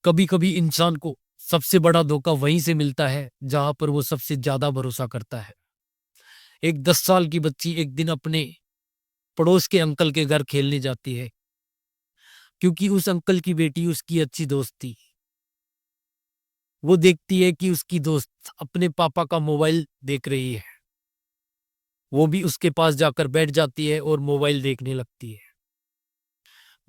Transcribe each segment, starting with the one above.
कभी कभी इंसान को सबसे बड़ा धोखा वहीं से मिलता है जहां पर वो सबसे ज्यादा भरोसा करता है। एक 10 साल की बच्ची एक दिन अपने पड़ोस के अंकल के घर खेलने जाती है क्योंकि उस अंकल की बेटी उसकी अच्छी दोस्त थी। वो देखती है कि उसकी दोस्त अपने पापा का मोबाइल देख रही है। वो भी उसके पास जाकर बैठ जाती है और मोबाइल देखने लगती है।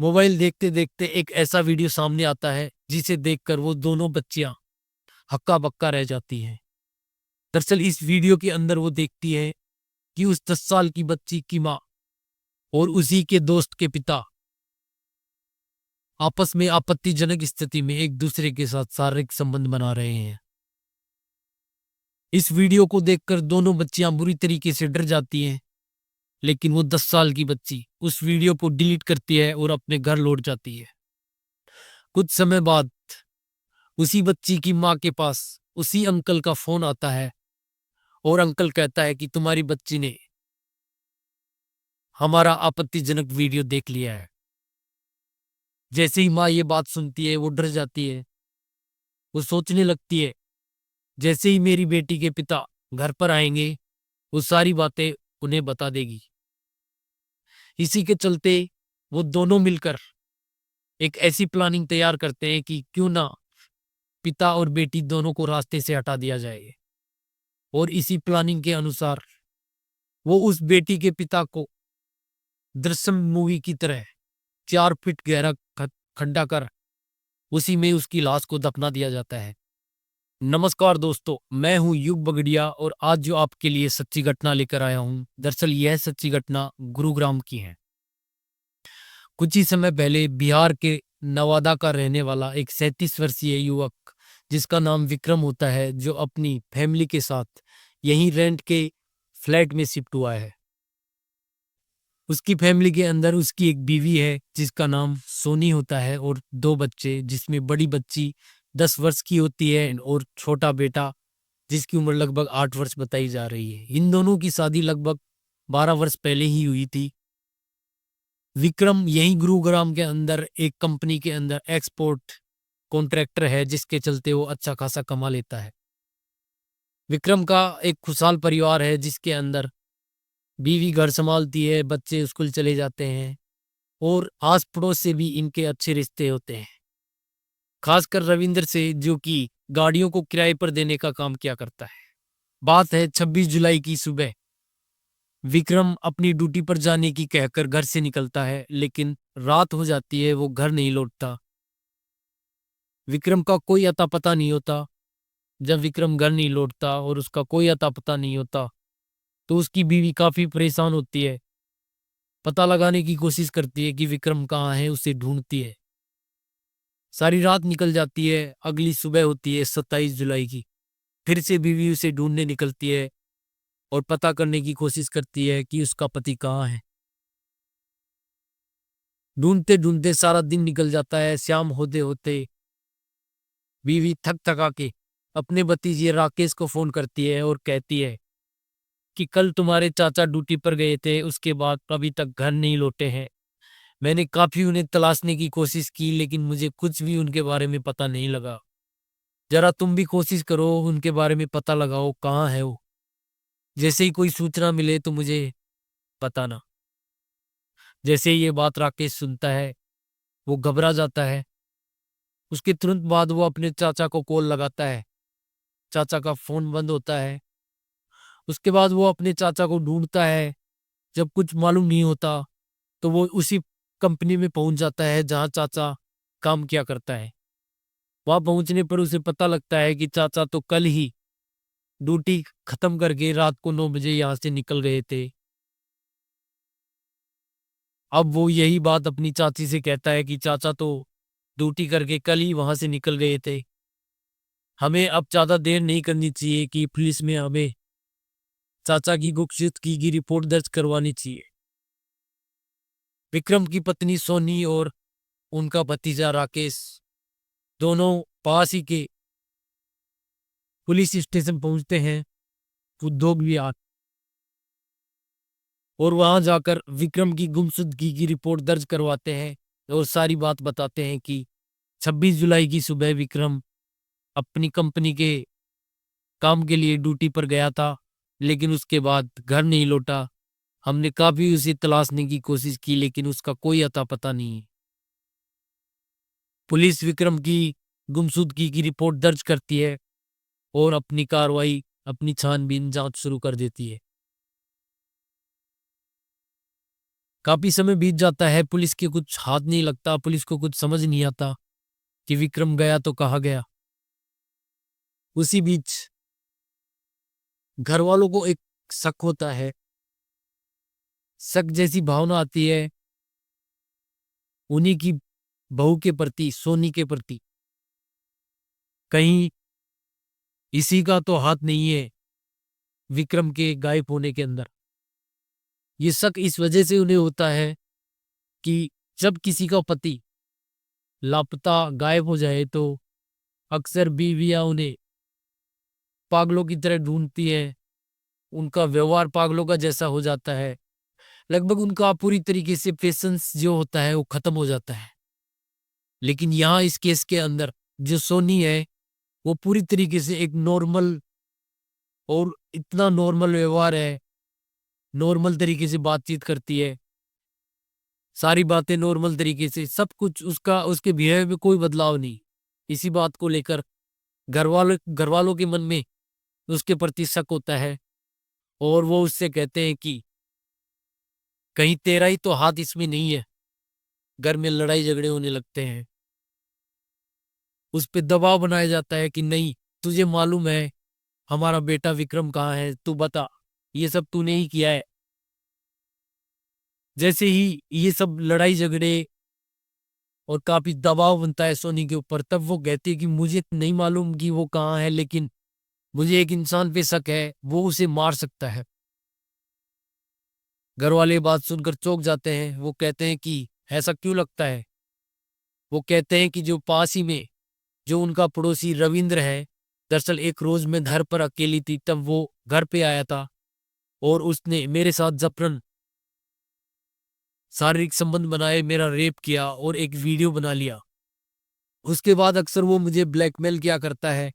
मोबाइल देखते देखते एक ऐसा वीडियो सामने आता है जिसे देखकर वो दोनों बच्चियां हक्का बक्का रह जाती हैं। दरअसल इस वीडियो के अंदर वो देखती है कि उस 10 साल की बच्ची की माँ और उसी के दोस्त के पिता आपस में आपत्तिजनक स्थिति में एक दूसरे के साथ शारीरिक संबंध बना रहे हैं। इस वीडियो को देखकर दोनों बच्चियां बुरी तरीके से डर जाती हैं, लेकिन वो 10 साल की बच्ची उस वीडियो को डिलीट करती है और अपने घर लौट जाती है। कुछ समय बाद उसी बच्ची की माँ के पास उसी अंकल का फोन आता है और अंकल कहता है कि तुम्हारी बच्ची ने हमारा आपत्तिजनक वीडियो देख लिया है। जैसे ही माँ ये बात सुनती है वो डर जाती है। वो सोचने लगती है जैसे ही मेरी बेटी के पिता घर पर आएंगे वो सारी बातें उन्हें बता देगी। इसी के चलते वो दोनों मिलकर एक ऐसी प्लानिंग तैयार करते हैं कि क्यों ना पिता और बेटी दोनों को रास्ते से हटा दिया जाए। और इसी प्लानिंग के अनुसार वो उस बेटी के पिता को दृश्यम मूवी की तरह 4 फीट गहरा खड्डा कर उसी में उसकी लाश को दफना दिया जाता है। नमस्कार दोस्तों, मैं हूं युग बगड़िया और आज जो आपके लिए सच्ची घटना लेकर आया हूं, दरअसल यह सच्ची घटना गुरुग्राम की है। कुछ ही समय पहले बिहार के नवादा का रहने वाला एक 37 वर्षीय युवक जिसका नाम विक्रम होता है, जो अपनी फैमिली के साथ यहीं रेंट के फ्लैट में शिफ्ट हुआ है। उसकी फैमिली के अंदर उसकी एक बीवी है जिसका नाम सोनी होता है और 2 बच्चे, जिसमें बड़ी बच्ची 10 वर्ष की होती है और छोटा बेटा जिसकी उम्र लगभग 8 वर्ष बताई जा रही है। इन दोनों की शादी लगभग 12 वर्ष पहले ही हुई थी। विक्रम यही गुरुग्राम के अंदर एक कंपनी के अंदर एक्सपोर्ट कॉन्ट्रैक्टर है, जिसके चलते वो अच्छा खासा कमा लेता है। विक्रम का एक खुशहाल परिवार है जिसके अंदर बीवी घर संभालती है, बच्चे स्कूल चले जाते हैं और आस पड़ोस से भी इनके अच्छे रिश्ते होते हैं। खासकर रविंद्र से, जो कि गाड़ियों को किराए पर देने का काम किया करता है। बात है 26 जुलाई की सुबह। विक्रम अपनी ड्यूटी पर जाने की कहकर घर से निकलता है, लेकिन रात हो जाती है, वो घर नहीं लौटता। विक्रम का कोई अता पता नहीं होता। जब विक्रम घर नहीं लौटता और उसका कोई अता पता नहीं होता तो उसकी बीवी काफी परेशान होती है। पता लगाने की कोशिश करती है कि विक्रम कहाँ है, उसे ढूंढती है। सारी रात निकल जाती है। अगली सुबह होती है 27 जुलाई की। फिर से बीवी उसे ढूंढने निकलती है और पता करने की कोशिश करती है कि उसका पति कहाँ है। ढूंढते ढूंढते सारा दिन निकल जाता है। शाम होते होते बीवी थक थका के अपने भतीजे राकेश को फोन करती है और कहती है कि कल तुम्हारे चाचा ड्यूटी पर गए थे, उसके बाद अभी तक घर नहीं लौटे हैं। मैंने काफी उन्हें तलाशने की कोशिश की, लेकिन मुझे कुछ भी उनके बारे में पता नहीं लगा। जरा तुम भी कोशिश करो, उनके बारे में पता लगाओ कहाँ है वो। जैसे ही कोई सूचना मिले तो मुझे बताना। जैसे ही ये बात राकेश सुनता है वो घबरा जाता है। उसके तुरंत बाद वो अपने चाचा को कॉल लगाता है। चाचा का फोन बंद होता है। उसके बाद वो अपने चाचा को ढूंढता है। जब कुछ मालूम नहीं होता तो वो उसी कंपनी में पहुंच जाता है जहां चाचा काम किया करता है। वहां पहुंचने पर उसे पता लगता है कि चाचा तो कल ही ड्यूटी खत्म करके रात को 9 बजे यहां से निकल गए थे। अब वो यही बात अपनी चाची से कहता है कि चाचा तो ड्यूटी करके कल ही वहां से निकल गए थे। हमें अब ज्यादा देर नहीं करनी चाहिए कि पुलिस में हमें चाचा की गुमशुदगी की रिपोर्ट दर्ज करवानी चाहिए। विक्रम की पत्नी सोनी और उनका भतीजा राकेश दोनों पास ही के पुलिस स्टेशन पहुंचते हैं, उद्योग विहार, और वहां जाकर विक्रम की गुमशुदगी की रिपोर्ट दर्ज करवाते हैं और सारी बात बताते हैं कि 26 जुलाई की सुबह विक्रम अपनी कंपनी के काम के लिए ड्यूटी पर गया था, लेकिन उसके बाद घर नहीं लौटा। हमने काफी उसे तलाशने की कोशिश की, लेकिन उसका कोई अता पता नहीं। पुलिस विक्रम की गुमशुदगी की रिपोर्ट दर्ज करती है और अपनी कार्रवाई, अपनी छानबीन, जांच शुरू कर देती है। काफी समय बीत जाता है, पुलिस के कुछ हाथ नहीं लगता, पुलिस को कुछ समझ नहीं आता कि विक्रम गया तो कहाँ गया। उसी बीच घर वालों को एक शक होता है, शक जैसी भावना आती है उन्हीं की बहू के प्रति, सोनी के प्रति। कहीं इसी का तो हाथ नहीं है विक्रम के गायब होने के अंदर। ये शक इस वजह से उन्हें होता है कि जब किसी का पति लापता, गायब हो जाए, तो अक्सर बीवियां उन्हें पागलों की तरह ढूंढती है। उनका व्यवहार पागलों का जैसा हो जाता है, लगभग उनका पूरी तरीके से पेशेंस जो होता है वो खत्म हो जाता है। लेकिन यहाँ इस केस के अंदर जो सोनी है वो पूरी तरीके से एक नॉर्मल, और इतना नॉर्मल व्यवहार है, नॉर्मल तरीके से बातचीत करती है, सारी बातें नॉर्मल तरीके से, सब कुछ उसका, उसके बिहेवियर में कोई बदलाव नहीं। इसी बात को लेकर घर वालों के मन में उसके प्रति शक होता है और वो उससे कहते हैं कि कहीं तेरा ही तो हाथ इसमें नहीं है। घर में लड़ाई झगड़े होने लगते हैं, उस पे दबाव बनाया जाता है कि नहीं, तुझे मालूम है हमारा बेटा विक्रम कहाँ है, तू बता, ये सब तूने ही किया है। जैसे ही ये सब लड़ाई झगड़े और काफी दबाव बनता है सोनी के ऊपर, तब वो कहती है कि मुझे नहीं मालूम कि वो कहाँ है, लेकिन मुझे एक इंसान पे शक है, वो उसे मार सकता है। घर वाले बात सुनकर चौंक जाते हैं। वो कहते हैं कि ऐसा क्यों लगता है? वो कहते हैं कि जो पास ही में जो उनका पड़ोसी रविंद्र है, दरअसल एक रोज मैं घर पर अकेली थी, तब वो घर पे आया था और उसने मेरे साथ जबरन शारीरिक संबंध बनाए, मेरा रेप किया और एक वीडियो बना लिया। उसके बाद अक्सर वो मुझे ब्लैकमेल किया करता है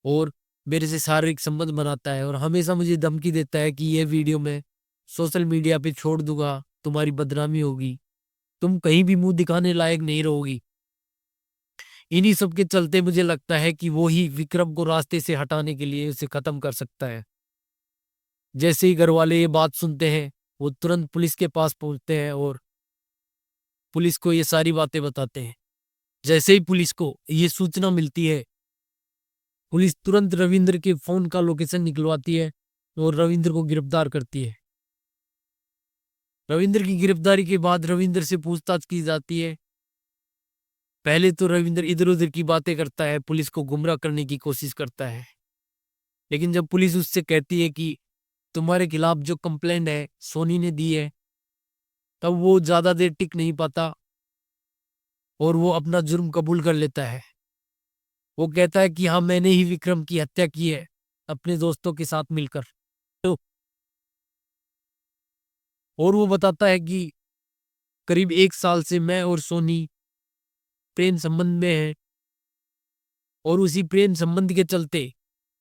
और मेरे से शारीरिक संबंध बनाता है और हमेशा मुझे धमकी देता है कि ये वीडियो मैं सोशल मीडिया पे छोड़ दूंगा, तुम्हारी बदनामी होगी, तुम कहीं भी मुंह दिखाने लायक नहीं रहोगी। इन्हीं सब के चलते मुझे लगता है कि वो ही विक्रम को रास्ते से हटाने के लिए उसे खत्म कर सकता है। जैसे ही घर वाले ये बात सुनते हैं, वो तुरंत पुलिस के पास पहुंचते हैं और पुलिस को ये सारी बातें बताते हैं। जैसे ही पुलिस को ये सूचना मिलती है, पुलिस तुरंत रविंद्र के फोन का लोकेशन निकलवाती है और रविंद्र को गिरफ्तार करती है। रविंद्र की गिरफ्तारी के बाद रविंद्र से पूछताछ की जाती है। पहले तो रविंद्र इधर उधर की बातें करता है, पुलिस को गुमराह करने की कोशिश करता है। लेकिन जब पुलिस उससे कहती है कि तुम्हारे खिलाफ जो कंप्लेंट है सोनी ने दी है, तब वो ज्यादा देर टिक नहीं पाता और वो अपना जुर्म कबूल कर लेता है। वो कहता है कि हाँ, मैंने ही विक्रम की हत्या की है अपने दोस्तों के साथ मिलकर। तो और वो बताता है कि करीब 1 साल से मैं और सोनी प्रेम संबंध में हैं और उसी प्रेम संबंध के चलते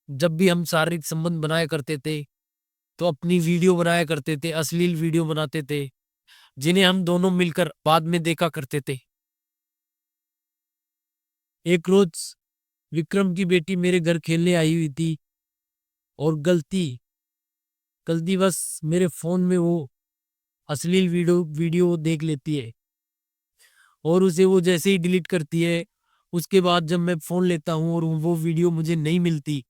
जब भी हम शारीरिक संबंध बनाया करते थे, तो अपनी वीडियो बनाया करते थे, अश्लील वीडियो बनाते थे, जिन्हें हम दोनों मिलकर बाद में देखा करते थे। एक रोज विक्रम की बेटी मेरे घर खेलने आई हुई थी और गलती गलती बस मेरे फोन में वो अश्लील वीडियो देख लेती है और उसे वो जैसे ही डिलीट करती है, उसके बाद जब मैं फोन लेता हूँ और वो वीडियो मुझे नहीं मिलती,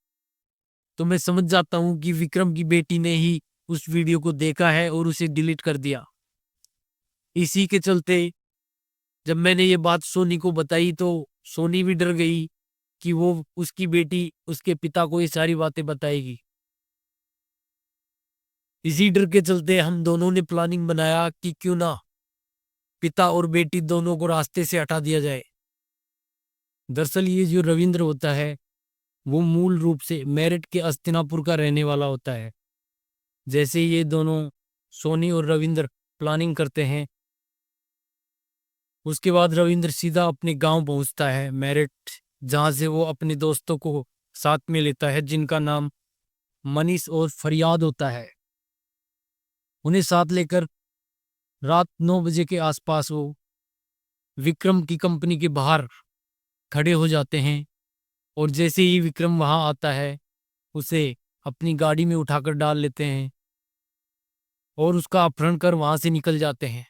तो मैं समझ जाता हूँ कि विक्रम की बेटी ने ही उस वीडियो को देखा है और उसे डिलीट कर दिया। इसी के चलते जब मैंने ये बात सोनी को बताई, तो सोनी भी डर गई कि वो उसकी बेटी उसके पिता को ये सारी बातें बताएगी। इसी डर के चलते हम दोनों ने प्लानिंग बनाया कि क्यों ना पिता और बेटी दोनों को रास्ते से हटा दिया जाए। दरअसल ये जो रविंद्र होता है, वो मूल रूप से मेरठ के अस्तिनापुर का रहने वाला होता है। जैसे ये दोनों सोनी और रविंद्र प्लानिंग करते हैं, उसके बाद रविंद्र सीधा अपने गांव पहुंचता है मेरठ, जहां से वो अपने दोस्तों को साथ में लेता है, जिनका नाम मनीष और फरियाद होता है। उन्हें साथ लेकर रात 9 बजे के आसपास वो विक्रम की कंपनी के बाहर खड़े हो जाते हैं। और जैसे ही विक्रम वहां आता है, उसे अपनी गाड़ी में उठाकर डाल लेते हैं और उसका अपहरण कर वहां से निकल जाते हैं।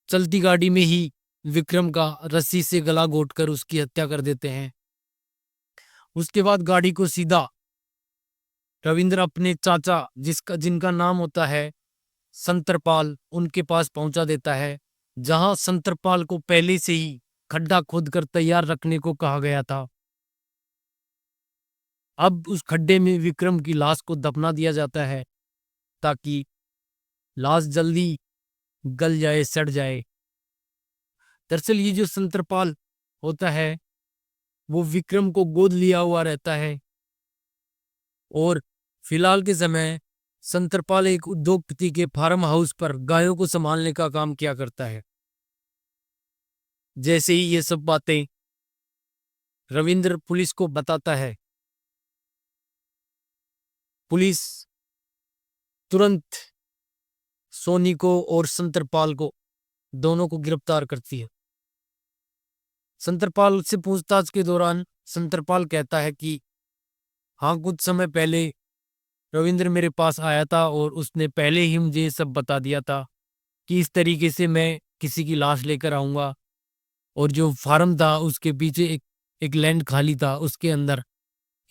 चलती गाड़ी में ही विक्रम का रस्सी से गला घोंटकर उसकी हत्या कर देते हैं। उसके बाद गाड़ी को सीधा रविंद्र अपने चाचा, जिनका नाम होता है संतरपाल, उनके पास पहुंचा देता है, जहां संतरपाल को पहले से ही खड्डा खोदकर तैयार रखने को कहा गया था। अब उस खड्डे में विक्रम की लाश को दफना दिया जाता है, ताकि लाश जल्दी गल जाए, सड़ जाए। दरअसल ये जो संतरपाल होता है, वो विक्रम को गोद लिया हुआ रहता है। और फिलहाल के समय संतरपाल एक उद्योगपति के फार्म हाउस पर गायों को संभालने का काम किया करता है। जैसे ही ये सब बातें रविंद्र पुलिस को बताता है, पुलिस तुरंत सोनी को और संतरपाल को, दोनों को गिरफ्तार करती है। संतरपाल से पूछताछ के दौरान संतरपाल कहता है कि हाँ, कुछ समय पहले रविंद्र मेरे पास आया था और उसने पहले ही मुझे सब बता दिया था कि इस तरीके से मैं किसी की लाश लेकर आऊंगा, और जो फार्म था उसके पीछे एक लैंड खाली था, उसके अंदर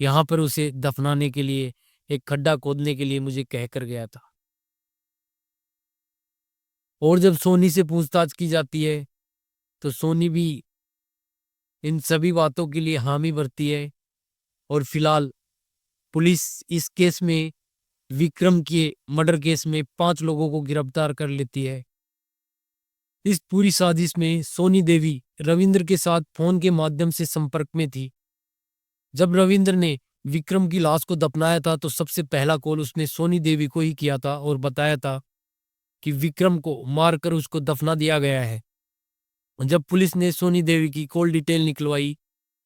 यहाँ पर उसे दफनाने के लिए एक खड्डा खोदने के लिए मुझे कह कर गया था। और जब सोनी से पूछताछ की जाती है, तो सोनी भी इन सभी बातों के लिए हामी भरती है। और फिलहाल पुलिस इस केस में, विक्रम के मर्डर केस में 5 लोगों को गिरफ्तार कर लेती है। इस पूरी साजिश में सोनी देवी रविंद्र के साथ फोन के माध्यम से संपर्क में थी। जब रविंद्र ने विक्रम की लाश को दफनाया था, तो सबसे पहला कॉल उसने सोनी देवी को ही किया था और बताया था कि विक्रम को मारकर उसको दफना दिया गया है। जब पुलिस ने सोनी देवी की कॉल डिटेल निकलवाई,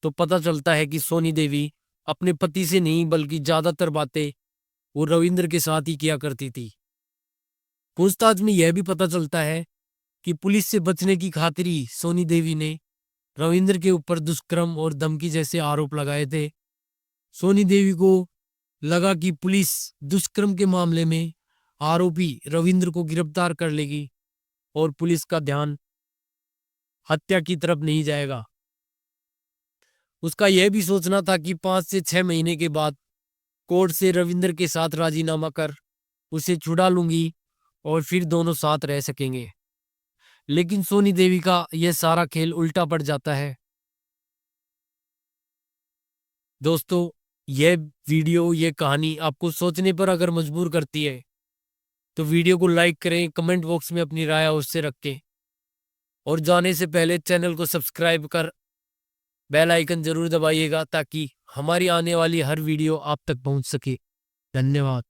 तो पता चलता है कि सोनी देवी अपने पति से नहीं, बल्कि ज्यादातर बातें वो रविंद्र के साथ ही किया करती थी। पूछताछ में यह भी पता चलता है कि पुलिस से बचने की खातिर ही सोनी देवी ने रविंद्र के ऊपर दुष्कर्म और धमकी जैसे आरोप लगाए थे। सोनी देवी को लगा कि पुलिस दुष्कर्म के मामले में आरोपी रविंद्र को गिरफ्तार कर लेगी और पुलिस का ध्यान हत्या की तरफ नहीं जाएगा। उसका यह भी सोचना था कि 5 से 6 महीने के बाद कोर्ट से रविंद्र के साथ राजीनामा कर उसे छुड़ा लूंगी और फिर दोनों साथ रह सकेंगे। लेकिन सोनी देवी का यह सारा खेल उल्टा पड़ जाता है। दोस्तों, यह वीडियो, यह कहानी आपको सोचने पर अगर मजबूर करती है, तो वीडियो को लाइक करें, कमेंट बॉक्स में अपनी राय अवश्य रखें, और जाने से पहले चैनल को सब्सक्राइब कर बेल आइकन जरूर दबाइएगा, ताकि हमारी आने वाली हर वीडियो आप तक पहुंच सके। धन्यवाद।